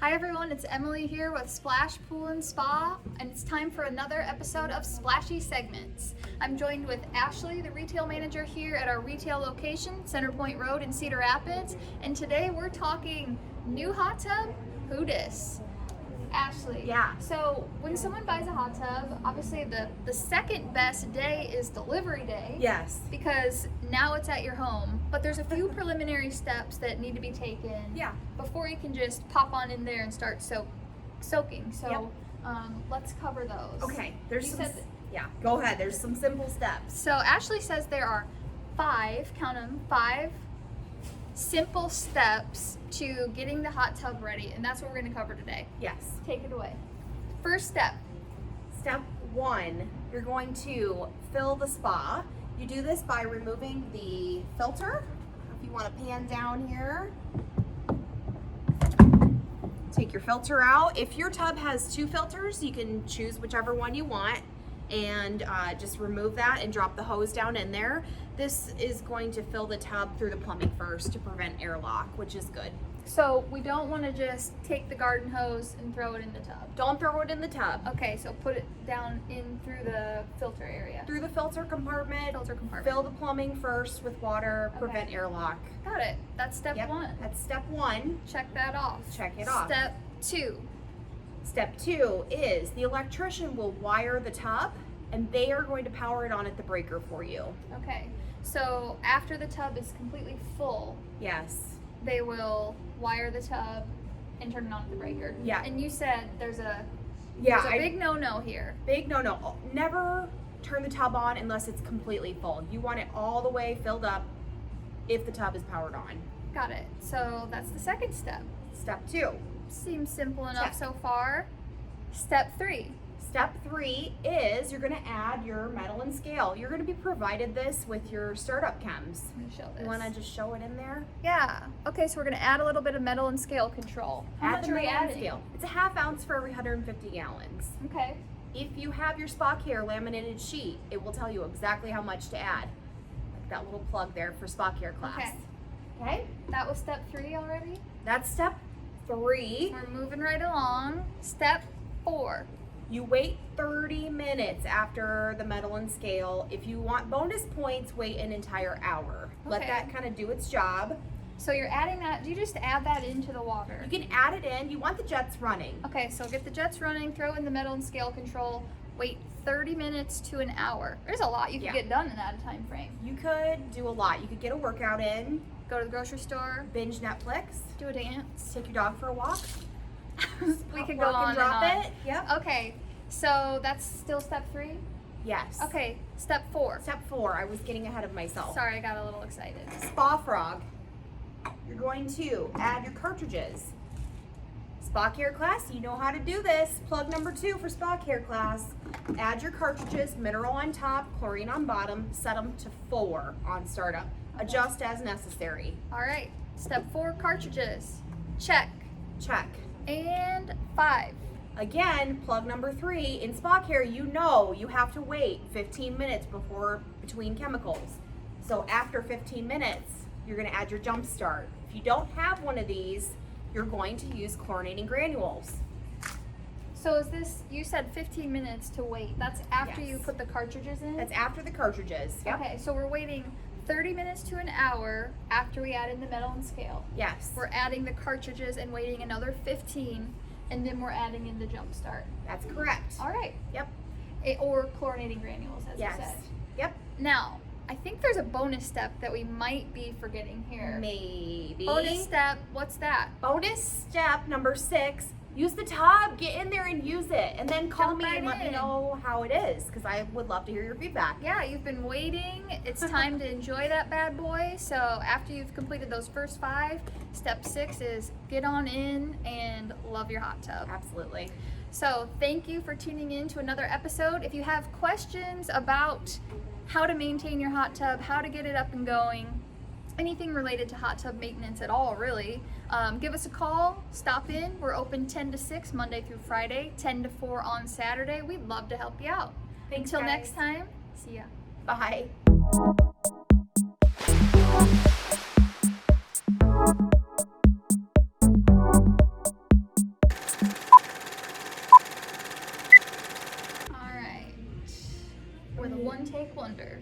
Hi everyone, it's Emily here with Splash Pool and Spa, and it's time for another episode of Splashy Segments. I'm joined with Ashley, the retail manager here at our retail location, Center Point Road in Cedar Rapids, and today we're talking new hot tub, who dis? Ashley. Yeah. So when someone buys a hot tub, obviously the second best day is delivery day. Yes. Because now it's at your home, but there's a few preliminary steps that need to be taken. Yeah. Before you can just pop on in there and start soaking. So Yep. let's cover those. Okay. There's You some. said- Yeah. Go ahead. There's some simple steps. So Ashley says there are five simple steps to getting the hot tub ready, and that's what we're going to cover today. Yes. Take it away. First step. Step 1, you're going to fill the spa. You do this by removing the filter. If you want to pan down here, take your filter out. If your tub has 2 filters, you can choose whichever one you want and just remove that and drop the hose down in there. This is going to fill the tub through the plumbing first to prevent airlock, which is good. So we don't want to just take the garden hose and throw it in the tub. Don't throw it in the tub. Okay, so put it down in through the filter area. Through the filter compartment. Fill the plumbing first with water, prevent Okay. airlock. Got it. That's step Yep, 1. that's step 1. Check that off. Check it off. Step 2. Step 2 is the electrician will wire the tub and they are going to power it on at the breaker for you. Okay. So after the tub is completely full, Yes. they will wire the tub and turn it on at the breaker. Yeah. And you said there's a Yeah, big no-no here. big no. Never turn the tub on unless it's completely full. You want it all the way filled up if the tub is powered on. Got it. So that's the second step. Step 2. Seems simple enough Check. so far. Step 3. Step 3 is you're going to add your metal and scale. You're going to be provided this with your startup chems. Let me show this. You want to just show it in there? Yeah. Okay, so we're going to add a little bit of metal and scale control. How Add much the are we metal and adding? scale. It's a half ounce for every 150 gallons. Okay. If you have your Spa Care laminated sheet, it will tell you exactly how much to add. Like that little plug there for Spa Care class. Okay. Okay? That was step 3 already. That's step 3. We're moving right along. Step 4. You wait 30 minutes after the metal and scale. If you want bonus points, wait an entire hour. Let Okay. that kind of do its job. So you're adding that. Do you just add that into the water? You can add it in. You want the jets running. Okay, so get the jets running, throw in the metal and scale control, wait 30 minutes to an hour. There's a lot you can Yeah. get done in that time frame. You could do a lot. You could get a workout in, Go to the grocery store, binge Netflix, do a dance. take your dog for a walk. We could Work go on and drop and on. it. Yep. Okay, so that's still step 3? Yes. Okay, step 4. Step 4. I was getting ahead of myself. Sorry, I got a little excited. Spa Frog. You're going to add your cartridges. Spa Care class, you know how to do this. Plug number 2 for Spa Care class. Add your cartridges, mineral on top, chlorine on bottom. Set them to 4 on startup. Adjust as necessary. All right, step 4, cartridges. Check. Check. And 5. Again, plug number 3, in Spa Care, you know you have to wait 15 minutes between chemicals. So after 15 minutes, you're gonna add your jump start. If you don't have one of these, you're going to use chlorinating granules. So is this, you said 15 minutes to wait. That's after Yes. you put the cartridges in? That's after the cartridges. Yep. Okay, so we're waiting 30 minutes to an hour after we add in the metal and scale. Yes. We're adding the cartridges and waiting another 15, and then we're adding in the jump start. That's correct. All right. Yep. Or chlorinating granules, as you Yes. said. Yep. Now, I think there's a bonus step that we might be forgetting here. Maybe. Bonus step, what's that? Bonus step number 6. Use the tub. Get in there and use it. And then call Jump me and right let me in. know how it is, because I would love to hear your feedback. Yeah, you've been waiting. It's time to enjoy that bad boy. So after you've completed those first 5, step 6 is get on in and love your hot tub. Absolutely. So thank you for tuning in to another episode. If you have questions about how to maintain your hot tub, how to get it up and going, anything related to hot tub maintenance at all, really, give us a call, stop in. We're open 10 to 6 Monday through Friday, 10 to 4 on Saturday. We'd love to help you out. Thanks, Until guys. next time, see ya. Bye.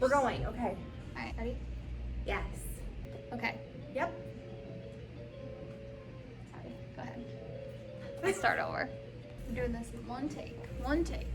we're going. Okay. All right, ready? Yes. Okay. Yep. Sorry, go ahead. Let's start over. We're doing this in one take. One take.